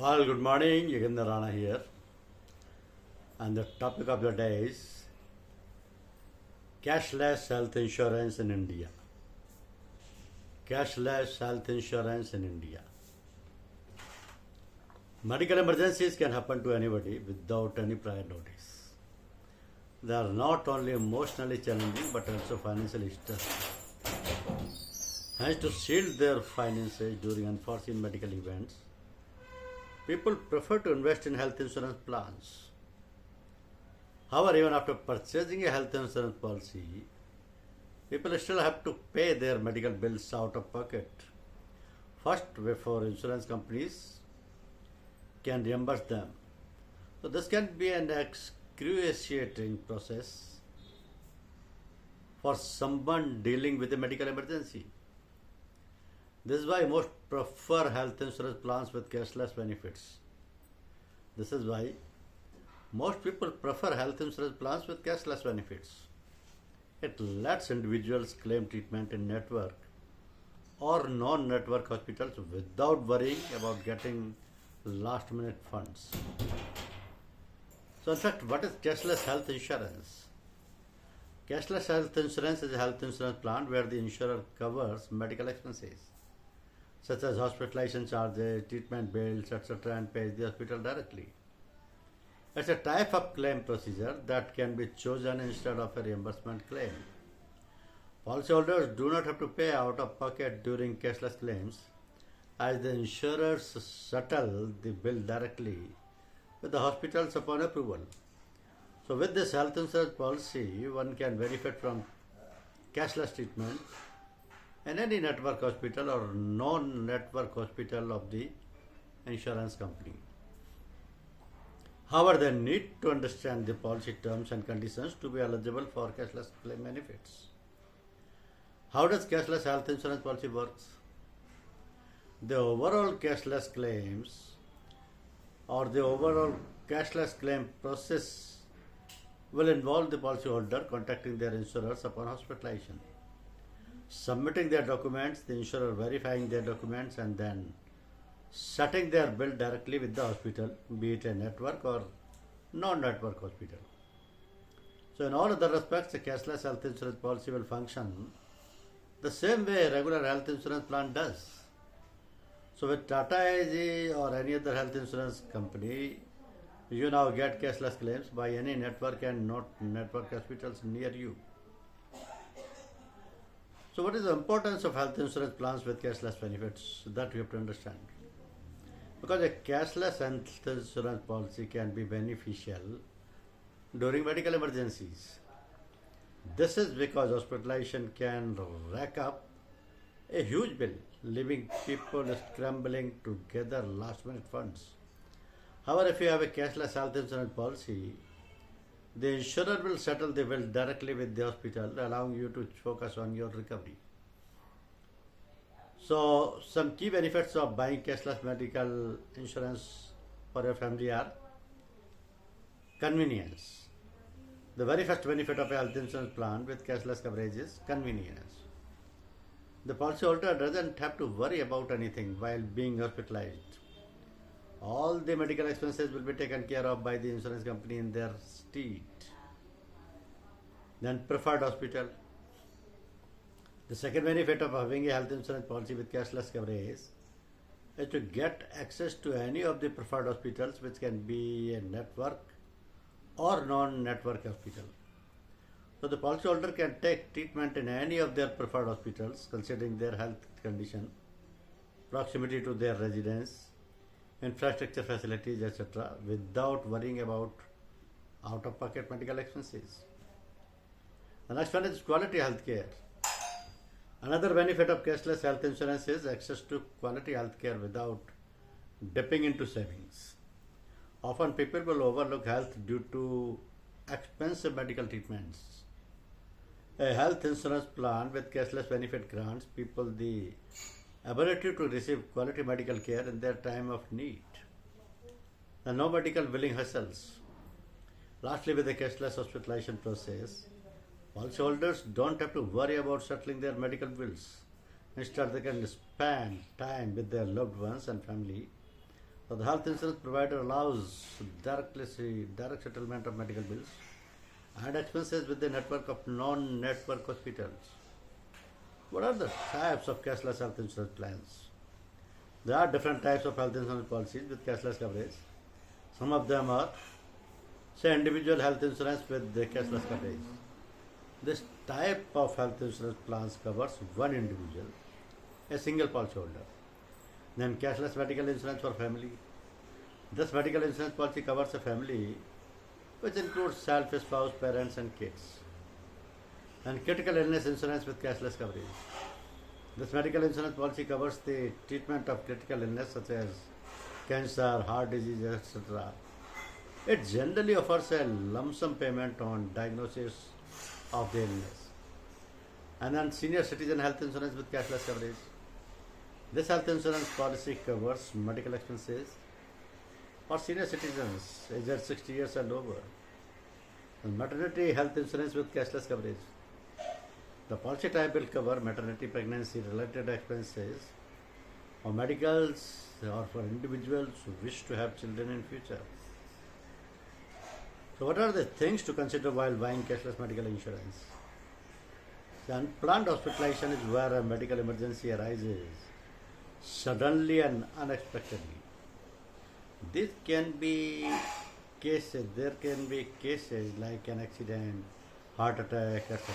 All good morning, Yugandhar Rana here. And the topic of the day is cashless health insurance in India. Cashless health insurance in India. Medical emergencies can happen to anybody without any prior notice. They are not only emotionally challenging but also financially stressful. Hence, to shield their finances during unforeseen medical events, people prefer to invest in health insurance plans. However, even after purchasing a health insurance policy, people still have to pay their medical bills out of pocket. First, before insurance companies can reimburse them. So this can be an excruciating process for someone dealing with a medical emergency. This is why most prefer health insurance plans with cashless benefits. This is why most people prefer health insurance plans with cashless benefits. It lets individuals claim treatment in network or non-network hospitals without worrying about getting last-minute funds. So in fact, what is cashless health insurance? Cashless health insurance is a health insurance plan where the insurer covers medical expenses such as hospitalization charges, treatment bills, etc., and pays the hospital directly. It's a type of claim procedure that can be chosen instead of a reimbursement claim. Policyholders do not have to pay out of pocket during cashless claims, as the insurers settle the bill directly with the hospitals upon approval. So with this health insurance policy, one can benefit from cashless treatment in any network hospital or non-network hospital of the insurance company. However, they need to understand the policy terms and conditions to be eligible for cashless claim benefits. How does cashless health insurance policy works? The overall cashless claims or the overall cashless claim process will involve the policyholder contacting their insurers upon hospitalization, submitting their documents, the insurer verifying their documents, and then setting their bill directly with the hospital, be it a network or non-network hospital. So in all other respects, a cashless health insurance policy will function the same way a regular health insurance plan does. So with Tata AG or any other health insurance company, you now get cashless claims by any network and not network hospitals near you. So what is the importance of health insurance plans with cashless benefits? That we have to understand. Because a cashless health insurance policy can be beneficial during medical emergencies. This is because hospitalization can rack up a huge bill, leaving people scrambling to gather last-minute funds. However, if you have a cashless health insurance policy, the insurer will settle the bill directly with the hospital, allowing you to focus on your recovery. So, some key benefits of buying cashless medical insurance for your family are convenience. The very first benefit of a health insurance plan with cashless coverage is convenience. The policyholder doesn't have to worry about anything while being hospitalized. All the medical expenses will be taken care of by the insurance company in their stead. Then preferred hospital. The second benefit of having a health insurance policy with cashless coverage is to get access to any of the preferred hospitals, which can be a network or non-network hospital. So the policyholder can take treatment in any of their preferred hospitals, considering their health condition, proximity to their residence, infrastructure facilities, etc., without worrying about out-of-pocket medical expenses. The next one is quality health care. Another benefit of cashless health insurance is access to quality health care without dipping into savings. Often people will overlook health due to expensive medical treatments. A health insurance plan with cashless benefit grants people the ability to receive quality medical care in their time of need. And no medical billing hassles. Lastly, with the cashless hospitalization process, policyholders don't have to worry about settling their medical bills. Instead, they can spend time with their loved ones and family So the health insurance provider allows direct settlement of medical bills and expenses with the network of non-network hospitals. What are the types of cashless health insurance plans? There are different types of health insurance policies with cashless coverage. Some of them are, say, individual health insurance with the cashless coverage. This type of health insurance plans covers one individual, a single policyholder. Then cashless medical insurance for family. This medical insurance policy covers a family which includes self, spouse, parents and kids. And critical illness insurance with cashless coverage. This medical insurance policy covers the treatment of critical illness such as cancer, heart disease, etc. It generally offers a lump sum payment on diagnosis of the illness. And then senior citizen health insurance with cashless coverage. This health insurance policy covers medical expenses for senior citizens aged 60 years and over. And maternity health insurance with cashless coverage. The policy type will cover maternity, pregnancy related expenses or medicals or for individuals who wish to have children in future. So what are the things to consider while buying cashless medical insurance? The unplanned hospitalization is where a medical emergency arises suddenly and unexpectedly. There can be cases like an accident, heart attack, etc.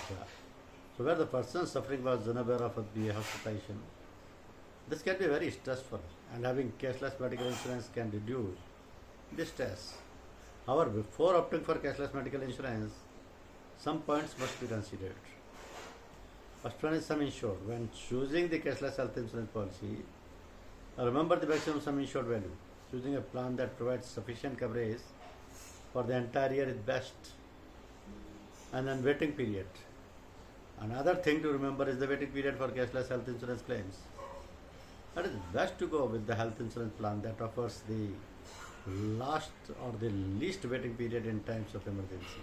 So where the person suffering was unaware of the hospitalization. This can be very stressful, and having cashless medical insurance can reduce the stress. However, before opting for cashless medical insurance, some points must be considered. First one is sum insured. When choosing the cashless health insurance policy, remember the maximum sum insured value. Choosing a plan that provides sufficient coverage for the entire year is best. And then waiting period. Another thing to remember is the waiting period for cashless health insurance claims. It is best to go with the health insurance plan that offers the last or the least waiting period in times of emergency.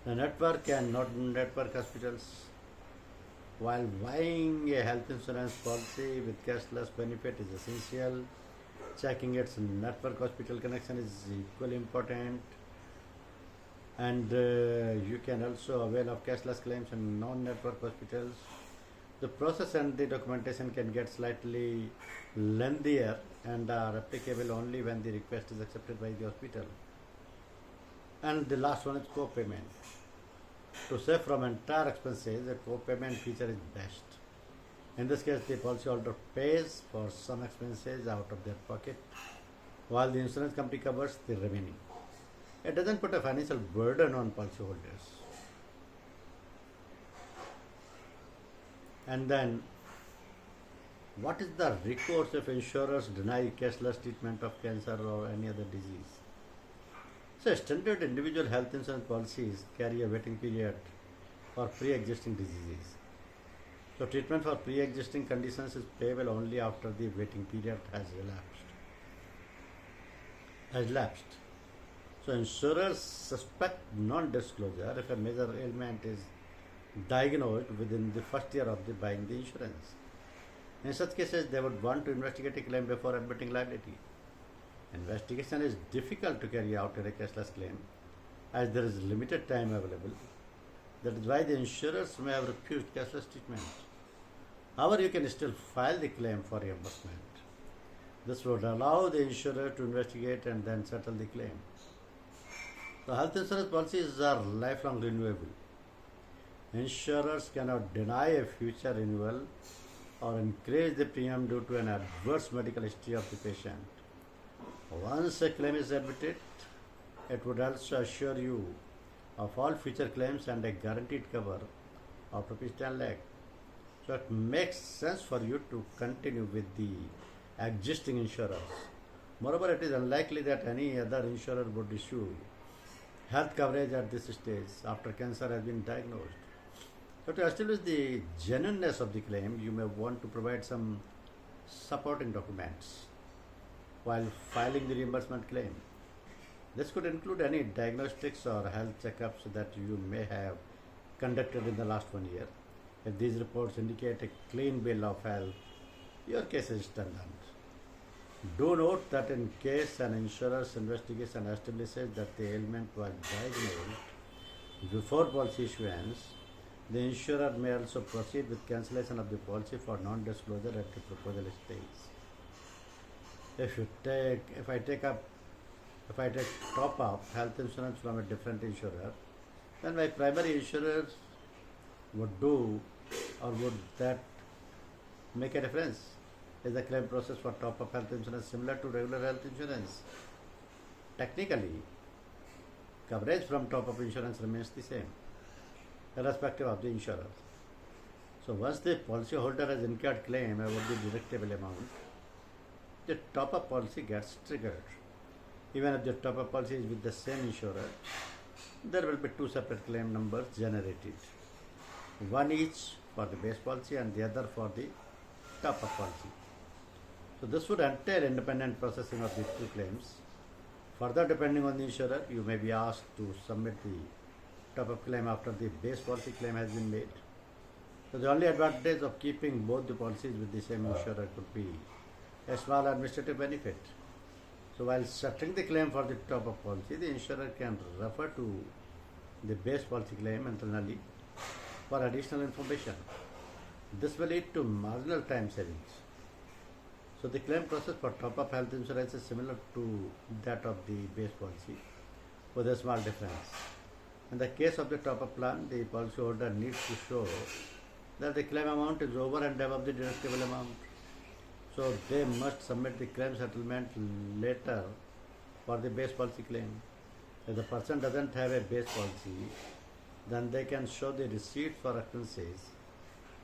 The network and non-network hospitals. While buying a health insurance policy with cashless benefit is essential, checking its network hospital connection is equally important. And you can also avail of cashless claims in non-network hospitals. The process and the documentation can get slightly lengthier and are applicable only when the request is accepted by the hospital. And the last one is co-payment. To save from entire expenses, a co-payment feature is best. In this case, the policyholder pays for some expenses out of their pocket, while the insurance company covers the remaining. It doesn't put a financial burden on policyholders. And then, what is the recourse if insurers deny cashless treatment of cancer or any other disease? So, standard individual health insurance policies carry a waiting period for pre-existing diseases. So, treatment for pre-existing conditions is payable only after the waiting period has elapsed. So, insurers suspect non-disclosure if a major ailment is diagnosed within the first year of the buying the insurance. In such cases, they would want to investigate a claim before admitting liability. Investigation is difficult to carry out in a cashless claim as there is limited time available. That is why the insurers may have refused cashless treatment. However, you can still file the claim for reimbursement. This would allow the insurer to investigate and then settle the claim. So, health insurance policies are lifelong renewable. Insurers cannot deny a future renewal or increase the premium due to an adverse medical history of the patient. Once a claim is admitted, it would also assure you of all future claims and a guaranteed cover of rupees 10 lakh. So it makes sense for you to continue with the existing insurers. Moreover, it is unlikely that any other insurer would issue health coverage at this stage after cancer has been diagnosed. So to establish the genuineness of the claim, you may want to provide some supporting documents while filing the reimbursement claim. This could include any diagnostics or health checkups that you may have conducted in the last 1 year. If these reports indicate a clean bill of health, your case is turned on. Do note that in case an insurer's investigation establishes that the ailment was diagnosed before policy issuance, the insurer may also proceed with cancellation of the policy for non-disclosure at the proposal stage. If I take top up health insurance from a different insurer, then my primary insurer would do, or would that make a difference? Is the claim process for top up health insurance similar to regular health insurance? Technically, coverage from top up insurance remains the same, irrespective of the insurer. So once the policyholder has incurred claim about the deductible amount, the top up policy gets triggered. Even if the top up policy is with the same insurer, there will be two separate claim numbers generated, one each for the base policy and the other for the top up policy. So this would entail independent processing of these two claims. Further, depending on the insurer, you may be asked to submit the top up claim after the base policy claim has been made. So the only advantage of keeping both the policies with the same insurer could be a small administrative benefit. So while settling the claim for the top up policy, the insurer can refer to the base policy claim internally for additional information. This will lead to marginal time savings. So the claim process for top up health insurance is similar to that of the base policy, with a small difference. In the case of the top up plan, the policyholder needs to show that the claim amount is over and above the deductible amount. So they must submit the claim settlement later for the base policy claim. If the person doesn't have a base policy, then they can show the receipt for expenses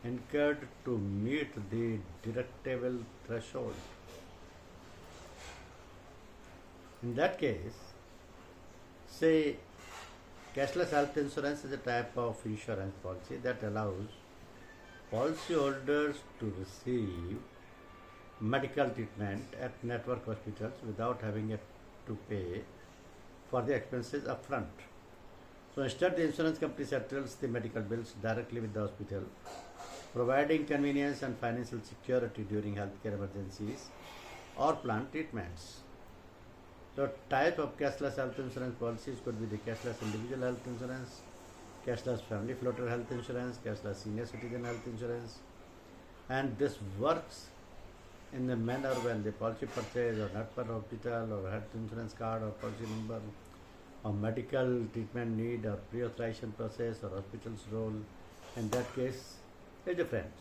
incurred to meet the deductible threshold. In that case, say cashless health insurance is a type of insurance policy that allows policyholders to receive medical treatment at network hospitals without having to pay for the expenses upfront. So instead, the insurance company settles the medical bills directly with the hospital, providing convenience and financial security during healthcare emergencies or planned treatments. So type of cashless health insurance policies could be the cashless individual health insurance, cashless family floater health insurance, cashless senior citizen health insurance, and this works in the manner when the policy purchase or not per hospital or health insurance card or policy number or medical treatment need or pre-authorization process or hospital's role in that case is different.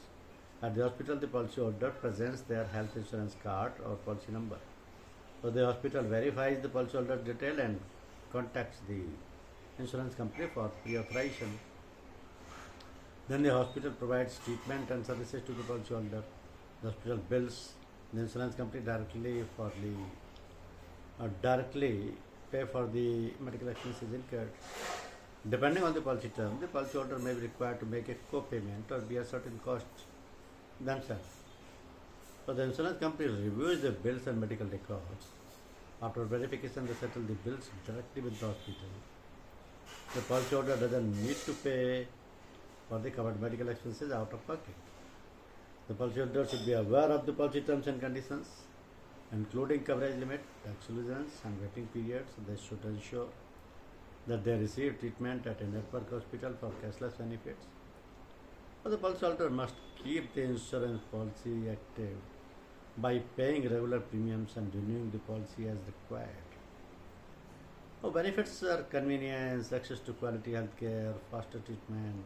At the hospital, the policyholder presents their health insurance card or policy number. So the hospital verifies the policyholder's detail and contacts the insurance company for pre-authorization. Then the hospital provides treatment and services to the policyholder. The hospital bills the insurance company directly pay for the medical expenses incurred. Depending on the policy term, the policyholder may be required to make a co-payment or bear certain costs themselves. So the insurance company reviews the bills and medical records. After verification, they settle the bills directly with the hospital. The policyholder doesn't need to pay for the covered medical expenses out of pocket. The policyholder should be aware of the policy terms and conditions, including coverage limit, exclusions, and waiting periods. They should ensure that they receive treatment at a network hospital for cashless benefits. But the policyholder must keep the insurance policy active by paying regular premiums and renewing the policy as required. Benefits are convenience, access to quality healthcare, faster treatment,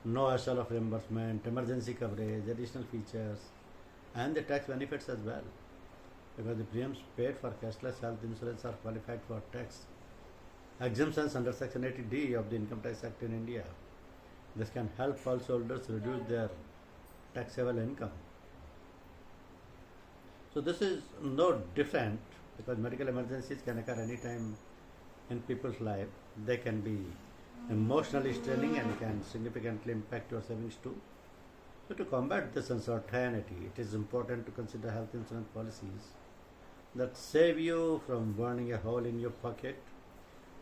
no hassle of reimbursement, emergency coverage, additional features, and the tax benefits as well. Because the premiums paid for cashless health insurance are qualified for tax exemptions under Section 80D of the Income Tax Act in India. This can help policyholders reduce their taxable income. So this is no different because medical emergencies can occur anytime in people's life. They can be emotionally straining and can significantly impact your savings too. So to combat this uncertainty, it is important to consider health insurance policies that save you from burning a hole in your pocket.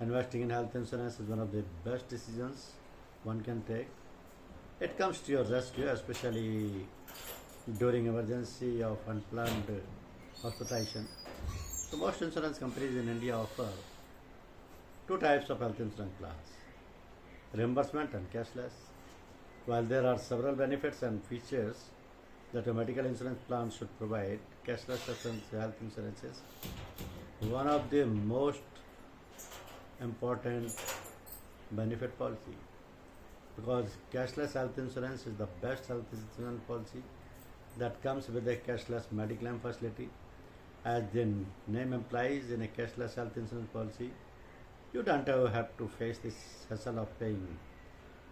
Investing in health insurance is one of the best decisions one can take. It comes to your rescue, especially during emergency of unplanned hospitalization. So most insurance companies in India offer two types of health insurance plans, reimbursement and cashless. While there are several benefits and features that a medical insurance plan should provide, cashless health insurance is one of the most important benefit policy, because cashless health insurance is the best health insurance policy that comes with a cashless medical facility. As the name implies, in a cashless health insurance policy, you don't have to face this hassle of paying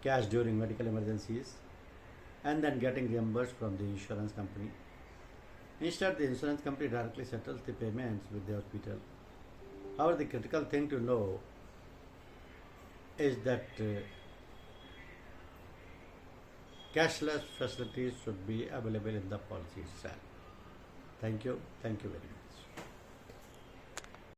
cash during medical emergencies and then getting reimbursed from the insurance company. Instead, the insurance company directly settles the payments with the hospital. However, the critical thing to know is that cashless facilities should be available in the policy itself. Thank you very much.